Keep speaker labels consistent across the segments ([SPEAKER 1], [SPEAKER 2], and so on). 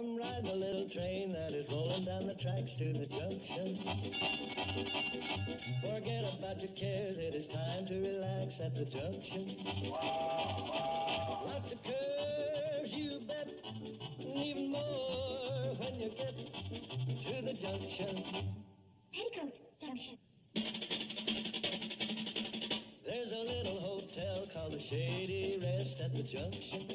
[SPEAKER 1] I'm riding a little train that is rolling down the tracks to the junction. Forget about your cares, it is time to relax at the junction. Lots of curves, you bet, and even more when you get to the junction.
[SPEAKER 2] Petticoat Junction.
[SPEAKER 1] There's a little hotel called the Shady Rest at the junction.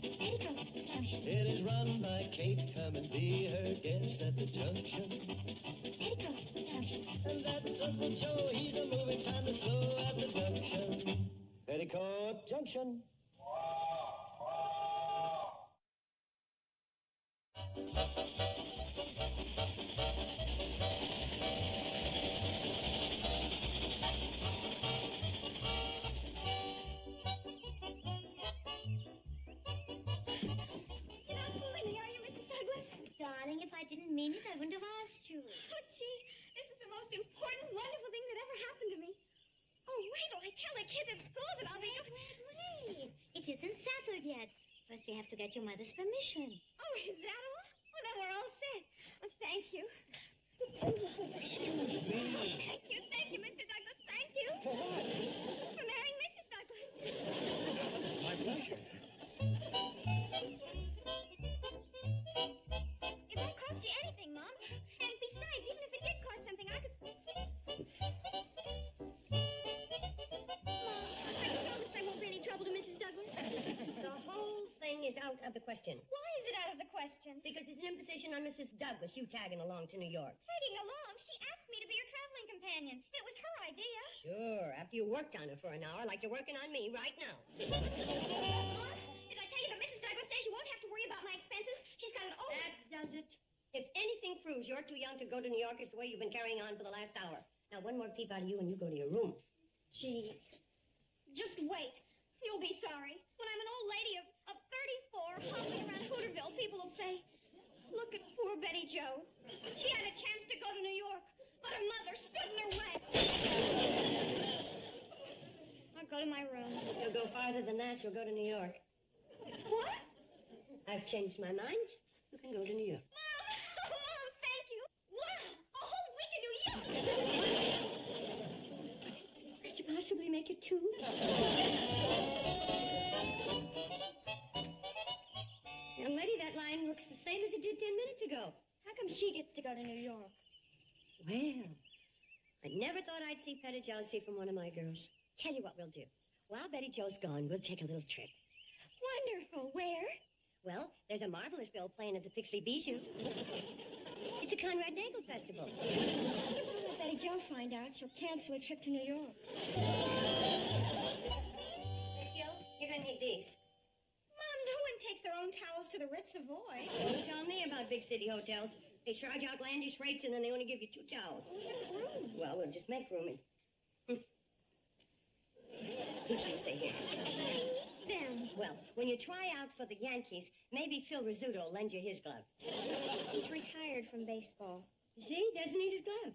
[SPEAKER 2] Petticoat Junction.
[SPEAKER 1] It is run by Kate, come and be her guest at the junction.
[SPEAKER 2] Petticoat Junction.
[SPEAKER 1] And that's Uncle Joe, he's a moving kind of slow at the junction. Petticoat Junction.
[SPEAKER 2] Darling, if I didn't mean it, I wouldn't have asked you.
[SPEAKER 3] Oh, gee, this is the most important, wonderful thing that ever happened to me. Oh, wait till I tell the kids at school that I'll be...
[SPEAKER 2] Wait. It isn't settled yet. First, we have to get your mother's permission.
[SPEAKER 3] Oh, is that all? Well, then we're all set. Oh, thank you.
[SPEAKER 1] Excuse me.
[SPEAKER 3] Thank you, Mr. Douglas. Thank you.
[SPEAKER 1] For what?
[SPEAKER 3] For marrying Mrs. Douglas.
[SPEAKER 1] My pleasure.
[SPEAKER 3] It won't cost you anything, Mom. And besides, even if it did cost something, I could... Mom, I promise I won't be any trouble to Mrs. Douglas.
[SPEAKER 4] The whole thing is out of the question.
[SPEAKER 3] Why is it out of the question?
[SPEAKER 4] Because it's an imposition on Mrs. Douglas, you tagging along to New York.
[SPEAKER 3] Tagging along? She asked me to be her traveling companion. It was her idea.
[SPEAKER 4] Sure, after you worked on her for an hour like you're working on me right now.
[SPEAKER 3] Mom, did I tell you that Mrs. Douglas says you won't have to worry about my expenses? She's got it all...
[SPEAKER 4] That does it. If anything proves you're too young to go to New York, it's the way you've been carrying on for the last hour. Now, one more peep out of you and you go to your room.
[SPEAKER 3] Gee, just wait. You'll be sorry. When I'm an old lady of 34 hobbling around Hooterville, people will say, look at poor Betty Jo. She had a chance to go to New York, but her mother stood in her way. I'll go to my room.
[SPEAKER 4] If you'll go farther than that, you'll go to New York.
[SPEAKER 3] What?
[SPEAKER 4] I've changed my mind. You can go to New York.
[SPEAKER 3] Mom! Oh, Mom, thank you. Wow, a whole week in New York.
[SPEAKER 4] Could you possibly make it two? Young lady, that line looks the same as it did 10 minutes ago.
[SPEAKER 3] How come she gets to go to New York?
[SPEAKER 4] Well, I never thought I'd see petty jealousy from one of my girls. Tell you what we'll do. While Betty Jo's gone, we'll take a little trip.
[SPEAKER 3] Wonderful. Where?
[SPEAKER 4] Well, there's a marvelous bill playing at the Pixley Bijou. It's a Conrad Nagel festival.
[SPEAKER 3] Don't let Betty Jo find out. She'll cancel her trip to New York.
[SPEAKER 4] Hey, Jill, you're going to need these.
[SPEAKER 3] Mom, no one takes their own towels to the Ritz Savoy.
[SPEAKER 4] Don't tell me about big city hotels. They charge outlandish rates, and then they only give you 2 towels.
[SPEAKER 3] We have room.
[SPEAKER 4] Well, we'll just make room. These can stay here.
[SPEAKER 3] Them.
[SPEAKER 4] Well, when you try out for the Yankees, maybe Phil Rizzuto will lend you his glove.
[SPEAKER 3] He's retired from baseball.
[SPEAKER 4] You see, he doesn't need his glove.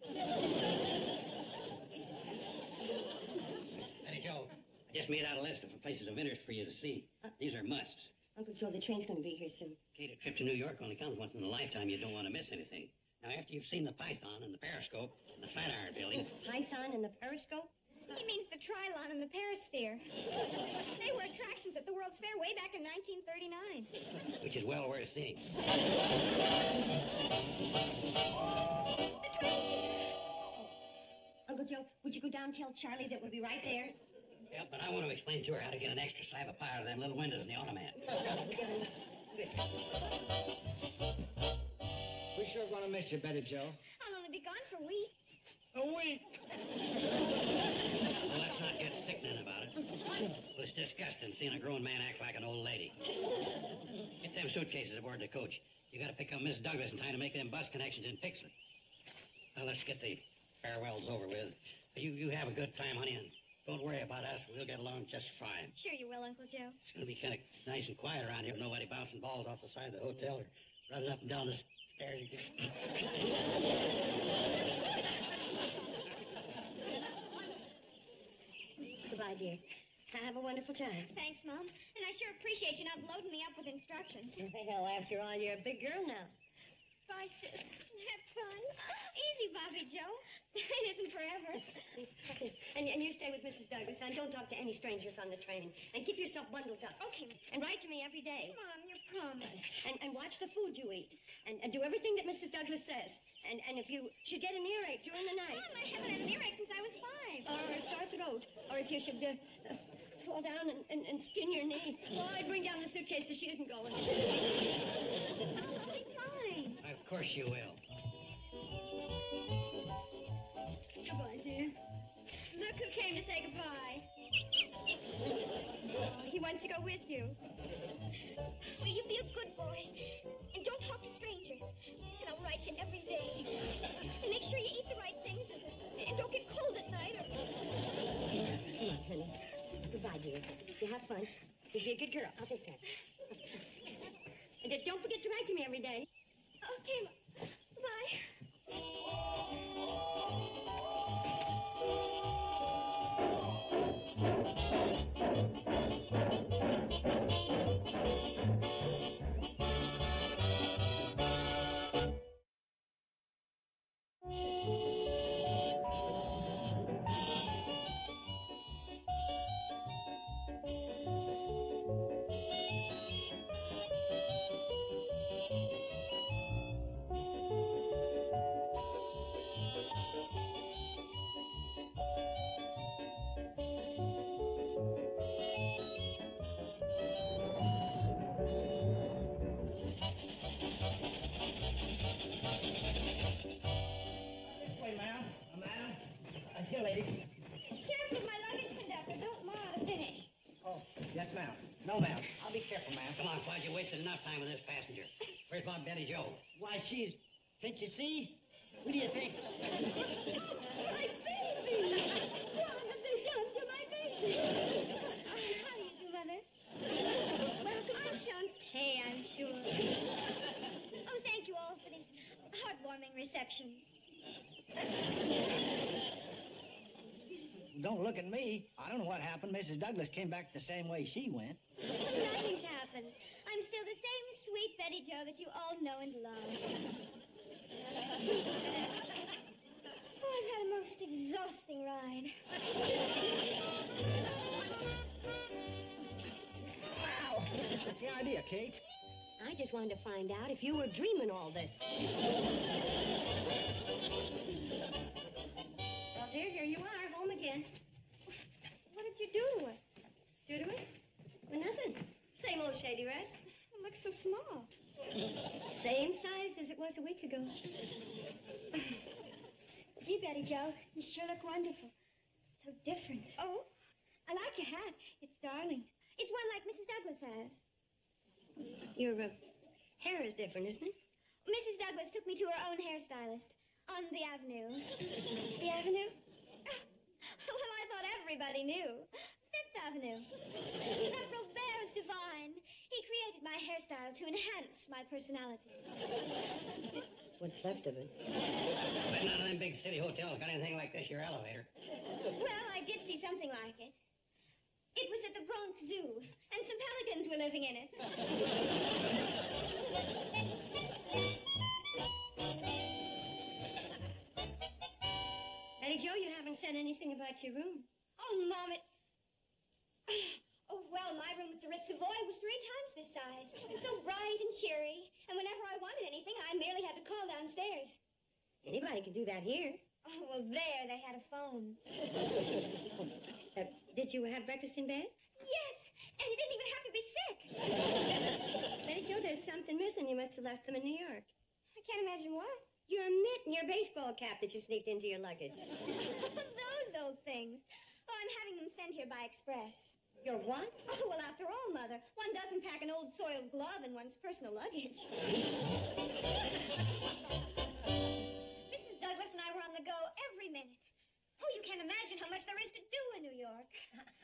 [SPEAKER 5] Hey, Joe, I just made out a list of places of interest for you to see. These are musts.
[SPEAKER 4] Uncle Joe, the train's going to be here soon.
[SPEAKER 5] Kate, a trip to New York only comes once in a lifetime. You don't want to miss anything. Now, after you've seen the Python and the Periscope and the Flatiron Building...
[SPEAKER 4] The Python and the Periscope?
[SPEAKER 3] He means the Trilon and the Perisphere. They were attractions at the World's Fair way back in 1939.
[SPEAKER 5] Which is well worth seeing.
[SPEAKER 3] The train!
[SPEAKER 4] Uncle Joe, would you go down and tell Charlie that we'll be right there?
[SPEAKER 5] Yeah, but I want to explain to her how to get an extra slab of pie out of them little windows in the automat.
[SPEAKER 1] We sure going to miss you, Betty Jo.
[SPEAKER 3] I'll only be gone for a week.
[SPEAKER 1] A week?
[SPEAKER 5] Well, let's not get sickening about it. Well, it's disgusting seeing a grown man act like an old lady. Get them suitcases aboard the coach. You got to pick up Miss Douglas in time to make them bus connections in Pixley. Now, let's get the farewells over with. You have a good time, honey, and don't worry about us. We'll get along just fine.
[SPEAKER 3] Sure you will, Uncle Joe.
[SPEAKER 5] It's going to be kind of nice and quiet around here with nobody bouncing balls off the side of the hotel or running up and down the stairs.
[SPEAKER 4] Goodbye, dear. Have a wonderful time.
[SPEAKER 3] Thanks, Mom. And I sure appreciate you not loading me up with instructions.
[SPEAKER 4] Well, after all, you're a big girl now.
[SPEAKER 3] Bye, sis. Have fun. Easy, Bobby Joe. It isn't forever.
[SPEAKER 4] And you stay with Mrs. Douglas, and don't talk to any strangers on the train. And keep yourself bundled up.
[SPEAKER 3] Okay.
[SPEAKER 4] And write to me every day.
[SPEAKER 3] Mom, you promised.
[SPEAKER 4] And watch the food you eat. And do everything that Mrs. Douglas says. And if you should get an earache during the night.
[SPEAKER 3] Mom, I haven't had an earache since I was 5.
[SPEAKER 4] Or a sore throat. Or if you should fall down and skin your knee. Well, I'd bring down the suitcase so she isn't going.
[SPEAKER 3] I'll be fine.
[SPEAKER 5] Of course you will.
[SPEAKER 3] Goodbye, dear. Look who came to say goodbye. Oh, he wants to go with you. Will you be a good boy? And don't talk to strangers. And I'll write you every day. And make sure you eat the right things. And don't get cold at night.
[SPEAKER 4] Come on, honey. Goodbye, dear. You have fun. You be a good girl. I'll take care. And don't forget to write to me every day.
[SPEAKER 3] Okay, Mom. Bye.
[SPEAKER 1] Here, lady.
[SPEAKER 3] Careful with my luggage, conductor. Don't mar the finish.
[SPEAKER 1] Oh, yes, ma'am. No, ma'am. I'll be careful, ma'am.
[SPEAKER 5] Come on, Fudge, you wasted enough time with this passenger. Where's my Betty Joe?
[SPEAKER 1] Why, she's... Can't you see? What do you think?
[SPEAKER 3] My baby! What have they done to my baby? How do you do, Mother? Welcome. Enchanté, I'm sure. Oh, thank you all for this heartwarming reception.
[SPEAKER 1] Don't look at me. I don't know what happened. Mrs. Douglas came back the same way she went.
[SPEAKER 3] Nothing's happened. I'm still the same sweet Betty Joe that you all know and love. Oh, I've had a most exhausting ride.
[SPEAKER 1] Wow! What's the idea, Kate?
[SPEAKER 4] I just wanted to find out if you were dreaming all this. Well, dear, here you are, home again.
[SPEAKER 3] What did you do to it?
[SPEAKER 4] Do to it? Well, nothing. Same old shady rest.
[SPEAKER 3] It looks so small.
[SPEAKER 4] Same size as it was a week ago.
[SPEAKER 3] Gee, Betty Joe, you sure look wonderful. So different. Oh, I like your hat. It's darling. It's one like Mrs. Douglas has.
[SPEAKER 4] Your hair is different, isn't it?
[SPEAKER 3] Mrs. Douglas took me to her own hairstylist on the avenue. The avenue? Well, I thought everybody knew. Fifth Avenue. That Robert's divine. He created my hairstyle to enhance my personality.
[SPEAKER 4] What's left of it?
[SPEAKER 5] But none of them big city hotels got anything like this, your elevator.
[SPEAKER 3] Well, I did see something like it. It was at the Bronx Zoo, and some pelicans were living in it.
[SPEAKER 4] Betty Joe, you haven't said anything about your room.
[SPEAKER 3] Oh, Mom, it... Oh, well, my room at the Ritz Savoy was 3 times this size, and so bright and cheery. And whenever I wanted anything, I merely had to call downstairs.
[SPEAKER 4] Anybody can do that here.
[SPEAKER 3] Oh, well, there, they had a phone.
[SPEAKER 4] Did you have breakfast in bed?
[SPEAKER 3] Yes, and you didn't even have to be sick.
[SPEAKER 4] Betty Joe, there's something missing. You must have left them in New York.
[SPEAKER 3] I can't imagine what.
[SPEAKER 4] Your mitt and your baseball cap that you sneaked into your luggage.
[SPEAKER 3] Those old things. Oh, I'm having them sent here by express.
[SPEAKER 4] Your what?
[SPEAKER 3] Oh, well, after all, Mother, one doesn't pack an old soiled glove in one's personal luggage. Mrs. Douglas and I were on the go every minute. Oh, you can't imagine how much there is to do in New York.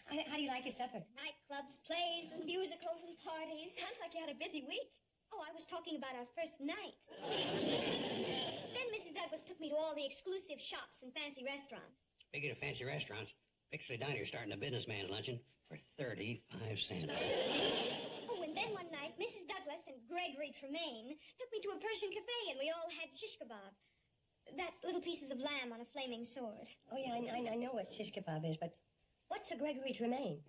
[SPEAKER 4] How do you like your supper?
[SPEAKER 3] Nightclubs, plays, and musicals and parties. Sounds like you had a busy week. Oh, I was talking about our first night. Then Mrs. Douglas took me to all the exclusive shops and fancy restaurants.
[SPEAKER 5] Speaking of fancy restaurants, Pixley Diner's starting a businessman's luncheon for 35 cents.
[SPEAKER 3] Oh, and then one night, Mrs. Douglas and Gregory Tremaine took me to a Persian cafe, and we all had shish kebab. That's little pieces of lamb on a flaming sword.
[SPEAKER 4] Oh, yeah, I know what shish kebab is, but what's a Gregory Tremaine?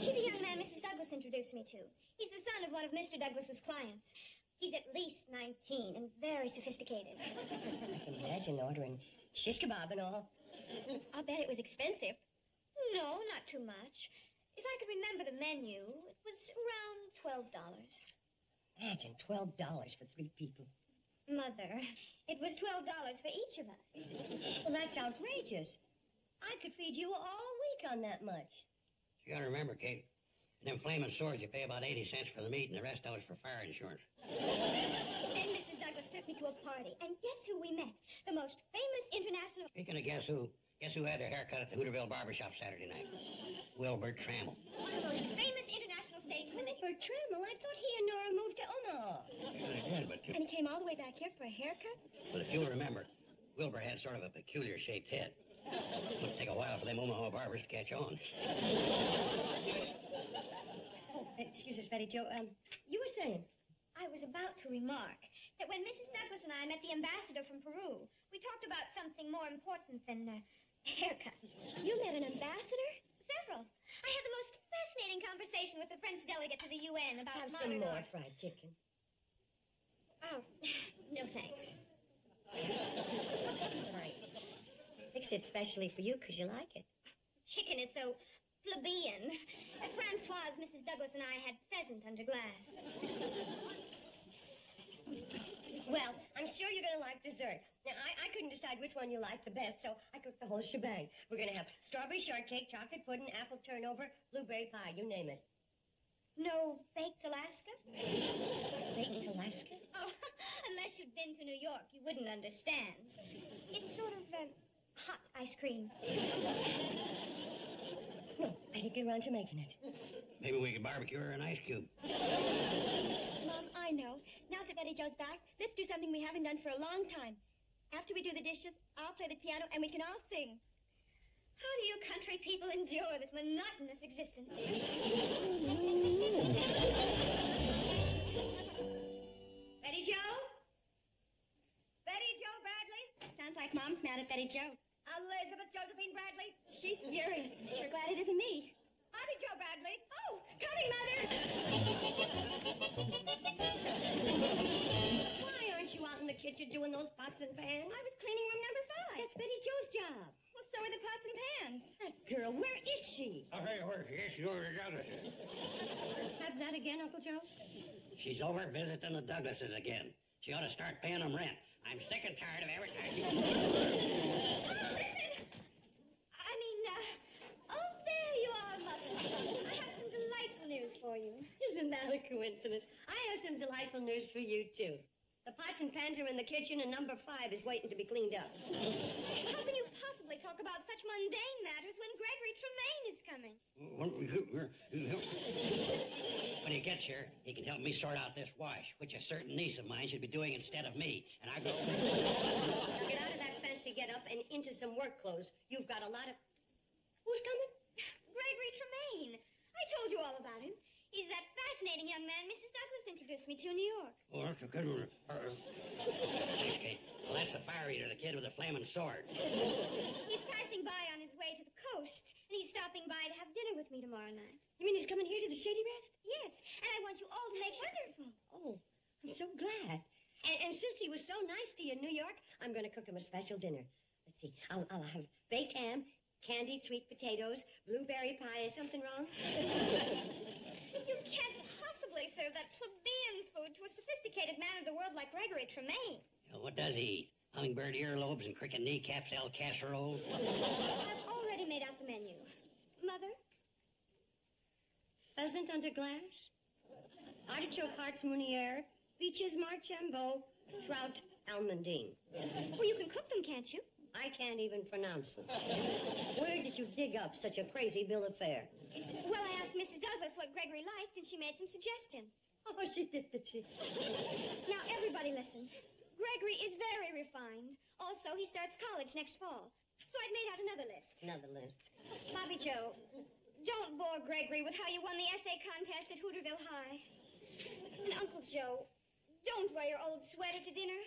[SPEAKER 3] He's a young man Mrs. Douglas introduced me to. He's the son of one of Mr. Douglas's clients. He's at least 19 and very sophisticated.
[SPEAKER 4] I can imagine ordering shish kebab and all.
[SPEAKER 3] I'll bet it was expensive. No, not too much. If I could remember the menu, it was around $12.
[SPEAKER 4] Imagine $12 for 3 people.
[SPEAKER 3] Mother, it was $12 for each of us.
[SPEAKER 4] Well, that's outrageous. I could feed you all week on that much.
[SPEAKER 5] You gotta remember, Kate, in them flaming swords, you pay about 80 cents for the meat, and the rest of it's for fire insurance.
[SPEAKER 3] Then Mrs. Douglas took me to a party, and guess who we met? The most famous international...
[SPEAKER 5] Speaking of guess who had their hair cut at the Hooterville barbershop Saturday night? Wilbur Trammell.
[SPEAKER 3] The most famous international statesman that...
[SPEAKER 4] Wilbur Trammell? I thought he and Nora moved to Omaha.
[SPEAKER 5] Yeah, but...
[SPEAKER 3] And he came all the way back here for a haircut?
[SPEAKER 5] Well, if you'll remember, Wilbur had sort of a peculiar-shaped head. It would take a while for them Omaha barbers to catch on.
[SPEAKER 4] Oh, excuse us, Betty Jo. You were saying?
[SPEAKER 3] I was about to remark that when Mrs. Douglas and I met the ambassador from Peru, we talked about something more important than haircuts. You met an ambassador? Several. I had the most fascinating conversation with the French delegate to the UN about
[SPEAKER 4] Have
[SPEAKER 3] modern
[SPEAKER 4] some more
[SPEAKER 3] art.
[SPEAKER 4] fried chicken.
[SPEAKER 3] Oh, no thanks.
[SPEAKER 4] Right. Fixed it specially for you because you like it.
[SPEAKER 3] Chicken is so plebeian. At Francoise, Mrs. Douglas and I had pheasant under glass.
[SPEAKER 4] Well, I'm sure you're going to like dessert. Now, I couldn't decide which one you liked the best, so I cooked the whole shebang. We're going to have strawberry shortcake, chocolate pudding, apple turnover, blueberry pie, you name it.
[SPEAKER 3] No baked Alaska?
[SPEAKER 4] Baked Alaska?
[SPEAKER 3] Oh, unless you'd been to New York, you wouldn't understand. It's sort of hot ice cream.
[SPEAKER 4] No, I didn't get around to making it.
[SPEAKER 5] Maybe we could barbecue her an ice cube.
[SPEAKER 3] Mom, I know. Now that Betty Jo's back, let's do something we haven't done for a long time. After we do the dishes, I'll play the piano and we can all sing. How do you country people endure this monotonous existence?
[SPEAKER 4] Betty Jo? Betty Jo Bradley?
[SPEAKER 3] Sounds like Mom's mad at Betty Jo.
[SPEAKER 4] Elizabeth Josephine Bradley?
[SPEAKER 3] She's furious. Sure glad it isn't me.
[SPEAKER 4] Howdy, Jo Bradley.
[SPEAKER 3] Oh, coming, Mother!
[SPEAKER 4] Why aren't you out in the kitchen doing those pots and pans?
[SPEAKER 3] I was cleaning room number 5.
[SPEAKER 4] That's Betty Jo's job.
[SPEAKER 3] Well, so are the pots and pans.
[SPEAKER 4] That girl, where is she?
[SPEAKER 5] I'll tell you where she is. She's over to Douglas's.
[SPEAKER 4] Let's have that again, Uncle Joe.
[SPEAKER 5] She's over visiting the Douglases again. She ought to start paying them rent. I'm sick and tired of advertising.
[SPEAKER 3] Oh, listen! Oh, there you are, Mother. I have some delightful news for you.
[SPEAKER 4] Isn't that a coincidence? I have some delightful news for you, too. The pots and pans are in the kitchen, and number 5 is waiting to be cleaned up.
[SPEAKER 3] How can you possibly talk about such mundane matters when Gregory Tremaine is coming?
[SPEAKER 5] When he gets here, he can help me sort out this wash, which a certain niece of mine should be doing instead of me. And I go...
[SPEAKER 4] Now get out of that fancy get-up and into some work clothes. You've got a lot of... Who's coming?
[SPEAKER 3] Gregory Tremaine. I told you all about him. He's that fascinating young man Mrs. Douglas introduced me to in New York.
[SPEAKER 5] Oh, that's a good one. Thanks, Kate. Well, that's the fire eater, the kid with the flaming sword.
[SPEAKER 3] He's passing by on his way to the coast, and he's stopping by to have dinner with me tomorrow night.
[SPEAKER 4] You mean he's coming here to the Shady Rest?
[SPEAKER 3] Yes, and I want you all to make sure...
[SPEAKER 4] Wonderful. Oh, I'm so glad. And since he was so nice to you in New York, I'm going to cook him a special dinner. Let's see. I'll have baked ham, candied sweet potatoes, blueberry pie. Is something wrong?
[SPEAKER 3] You can't possibly serve that plebeian food to a sophisticated man of the world like Gregory Tremaine.
[SPEAKER 5] What does he eat? Hummingbird earlobes and cricket kneecaps, El Casserole?
[SPEAKER 3] I've already made out the menu. Mother?
[SPEAKER 4] Pheasant under glass, artichoke hearts Meunier, peaches Marchambeau, trout almondine.
[SPEAKER 3] Well, you can cook them, can't you?
[SPEAKER 4] I can't even pronounce them. Where did you dig up such a crazy bill of fare?
[SPEAKER 3] Well, I asked Mrs. Douglas what Gregory liked, and she made some suggestions.
[SPEAKER 4] Oh, she did, did she?
[SPEAKER 3] Now, everybody listen. Gregory is very refined. Also, he starts college next fall. So I've made out another list.
[SPEAKER 4] Another list.
[SPEAKER 3] Bobby Joe, Don't bore Gregory with how you won the essay contest at Hooterville High. And Uncle Joe, don't wear your old sweater to dinner.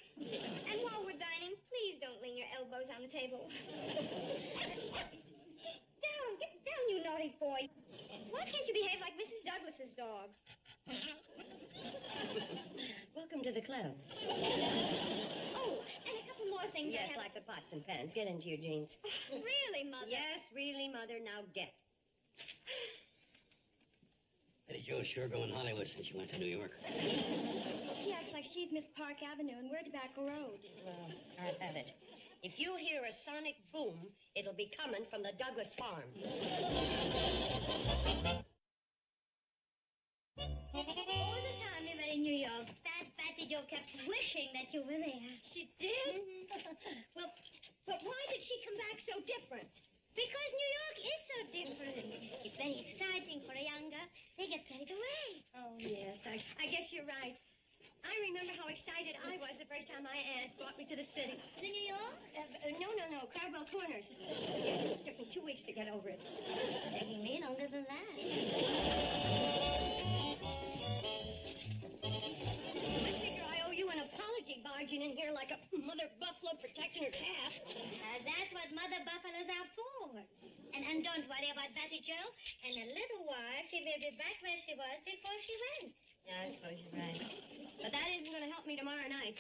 [SPEAKER 3] And while we're dining, please don't lean your elbows on the table. Get down, you naughty boy. Why can't you behave like Mrs. Douglas's dog?
[SPEAKER 4] Welcome to the club.
[SPEAKER 3] Oh, and a couple more things.
[SPEAKER 4] Yes, like the pots and pans. Get into your jeans.
[SPEAKER 3] Oh, really, Mother?
[SPEAKER 4] Yes, really, Mother. Now get.
[SPEAKER 5] Betty Jo's sure going Hollywood since she went to New York.
[SPEAKER 3] She acts like she's Miss Park Avenue and we're Tobacco Road.
[SPEAKER 4] Well, I'll have it. If you hear a sonic boom, it'll be coming from the Douglas farm.
[SPEAKER 2] All the time we were in New York, that Patty Jo kept wishing that you were there.
[SPEAKER 4] She did? Well, but why did she come back so different?
[SPEAKER 2] Because New York is so different. It's very exciting for a young girl. They get carried away.
[SPEAKER 4] Oh, yes, I guess you're right. I remember how excited I was the first time my aunt brought me to the city.
[SPEAKER 2] To New York?
[SPEAKER 4] No, Carwell Corners. It took me 2 weeks to get over it.
[SPEAKER 2] Taking me longer than that.
[SPEAKER 4] I figure I owe you an apology barging in here like a mother buffalo protecting her calf.
[SPEAKER 2] That's what mother buffaloes are for. And don't worry about Patty Jo. In a little while, she will be back where she was before she went.
[SPEAKER 4] Yeah, I suppose you're right. But that isn't going to help me tomorrow night.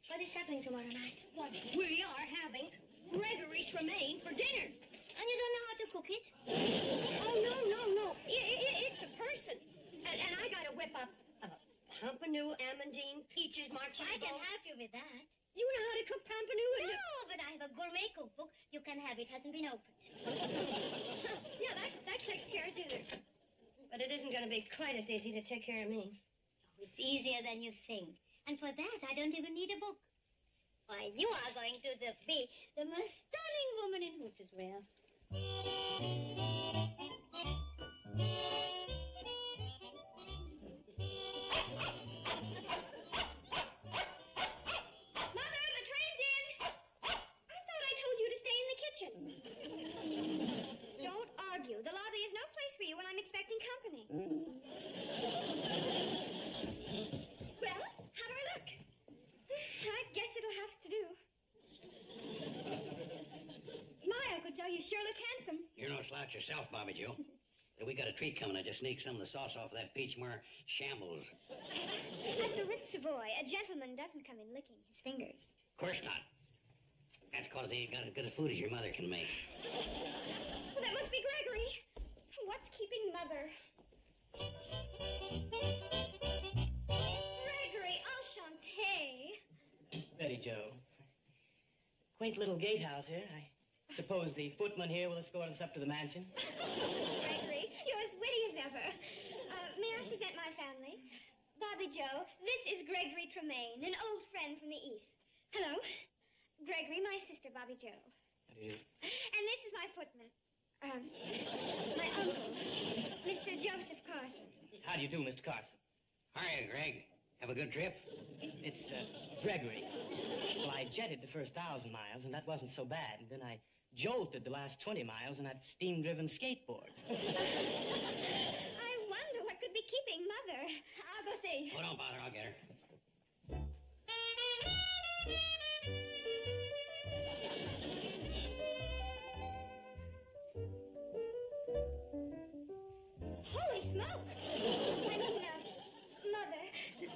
[SPEAKER 2] What is happening tomorrow night?
[SPEAKER 4] What? We are having Gregory Tremaine for dinner.
[SPEAKER 2] And you don't know how to cook it?
[SPEAKER 4] Oh, no. It's a person. And I got to whip up Pompano, Amandine, peaches,
[SPEAKER 2] I can
[SPEAKER 4] Marcello.
[SPEAKER 2] help you with that.
[SPEAKER 4] You know how to cook Pompano?
[SPEAKER 2] No, but I have a gourmet cookbook. You can have it. Hasn't been opened.
[SPEAKER 4] Yeah, that takes care of dinner. But it isn't going to be quite as easy to take care of me.
[SPEAKER 2] Oh, it's easier than you think. And for that, I don't even need a book. Why, you are going to be the most stunning woman in Hootersville.
[SPEAKER 3] Mother, the train's in. I thought I told you to stay in the kitchen. Don't argue. The lobby is no place for you when I'm expecting company. Well, how do I look? I guess it'll have to do. My Uncle Joe, you sure look handsome.
[SPEAKER 5] You're no slouch yourself, Bobby Joe. But we got a treat coming. I just sneaked some of the sauce off of that peach mar shambles.
[SPEAKER 3] At the Ritz Savoy, a gentleman doesn't come in licking his fingers.
[SPEAKER 5] Of course not. That's because they ain't got as good a food as your mother can make.
[SPEAKER 3] Well, that must be Gregory. What's keeping Mother? Gregory, enchanté.
[SPEAKER 6] Betty Jo. Quaint little gatehouse here. I suppose the footman here will escort us up to the mansion.
[SPEAKER 3] Gregory, you're as witty as ever. May I present my family? Bobby Joe, this is Gregory Tremaine, an old friend from the East. Hello. Gregory, my sister, Bobby Joe.
[SPEAKER 6] How do you do?
[SPEAKER 3] And this is my footman. My uncle, Mr. Joseph Carson.
[SPEAKER 6] How do you do, Mr. Carson?
[SPEAKER 5] Hiya, Greg. Have a good trip?
[SPEAKER 6] It's Gregory. Well, I jetted the first 1,000 miles, and that wasn't so bad. And then I jolted the last 20 miles on that steam-driven skateboard.
[SPEAKER 3] I wonder what could be keeping Mother. I'll go see.
[SPEAKER 5] Oh, don't bother. I'll get her.
[SPEAKER 3] Holy smoke! I mean, Mother,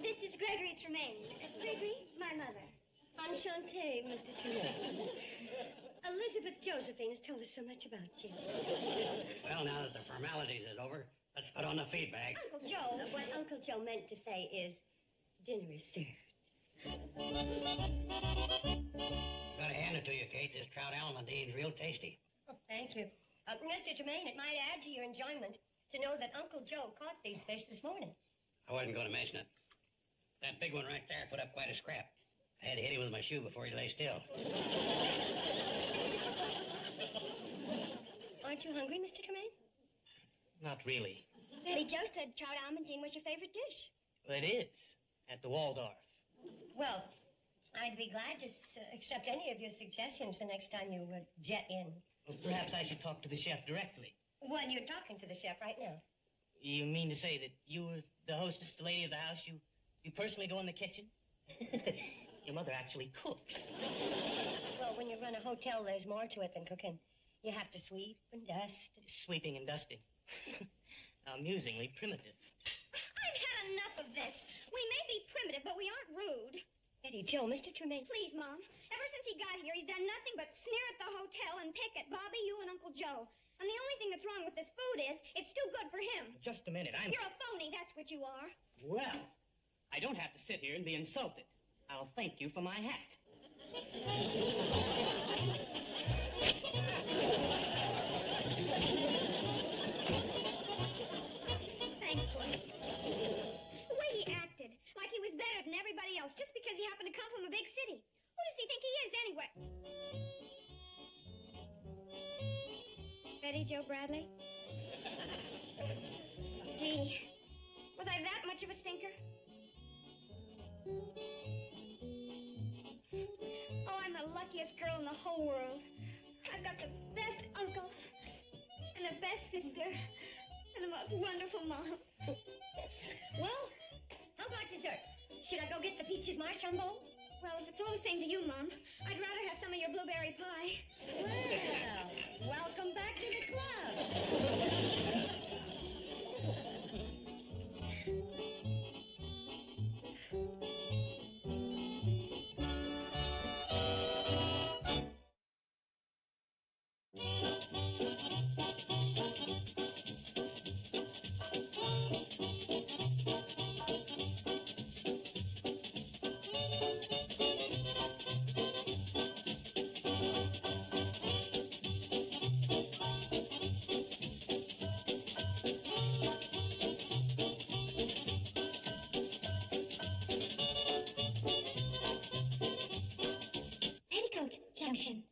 [SPEAKER 3] this is Gregory Tremaine. Gregory, my mother.
[SPEAKER 4] Enchanté, Mr. Tremaine. Elizabeth Josephine has told us so much about you.
[SPEAKER 5] Well, now that the formalities is over, let's put on the feed bag.
[SPEAKER 3] Uncle Joe.
[SPEAKER 4] What Uncle Joe meant to say is, dinner is served.
[SPEAKER 5] Gotta hand it to you, Kate. This trout almondine's real tasty.
[SPEAKER 4] Oh, thank you. Mr. Tremaine, it might add to your enjoyment to know that Uncle Joe caught these fish this morning.
[SPEAKER 5] I wasn't going to mention it. That big one right there put up quite a scrap. I had to hit him with my shoe before he lay still.
[SPEAKER 4] Aren't you hungry, Mr. Tremaine?
[SPEAKER 6] Not really.
[SPEAKER 3] Betty Joe said trout almondine was your favorite dish.
[SPEAKER 6] Well, it is. At the Waldorf.
[SPEAKER 4] Well, I'd be glad to accept any of your suggestions the next time you jet in.
[SPEAKER 6] Well, perhaps I should talk to the chef directly.
[SPEAKER 4] Well, you're talking to the chef right now.
[SPEAKER 6] You mean to say that you were the hostess, the lady of the house? You personally go in the kitchen? Your mother actually cooks.
[SPEAKER 4] Well, when you run a hotel, there's more to it than cooking. You have to sweep and dust.
[SPEAKER 6] Sweeping and dusting. Amusingly primitive.
[SPEAKER 3] I've had enough of this. We may be primitive, but we aren't rude.
[SPEAKER 4] Betty Jo, Mr. Tremaine.
[SPEAKER 3] Please, Mom. Ever since he got here, he's done nothing but sneer at the hotel and pick at Bobby, you, and Uncle Joe. And the only thing that's wrong with this food is it's too good for him.
[SPEAKER 6] Just a minute,
[SPEAKER 3] You're a phony, that's what you are.
[SPEAKER 6] Well, I don't have to sit here and be insulted. I'll thank you for my hat.
[SPEAKER 3] Thanks, boy. The way he acted, like he was better than everybody else, just because he happened to come from a big city. Who does he think he is, anyway? Betty Jo Bradley? Gee, was I that much of a stinker? Oh, I'm the luckiest girl in the whole world. I've got the best uncle, and the best sister, and the most wonderful mom.
[SPEAKER 4] Well, how about dessert? Should I go get the peaches marshmallow bowl?
[SPEAKER 3] Well, if it's all the same to you, Mom, I'd rather have some of your blueberry pie.
[SPEAKER 4] Well, welcome back to the club.
[SPEAKER 3] Petticoat Junction.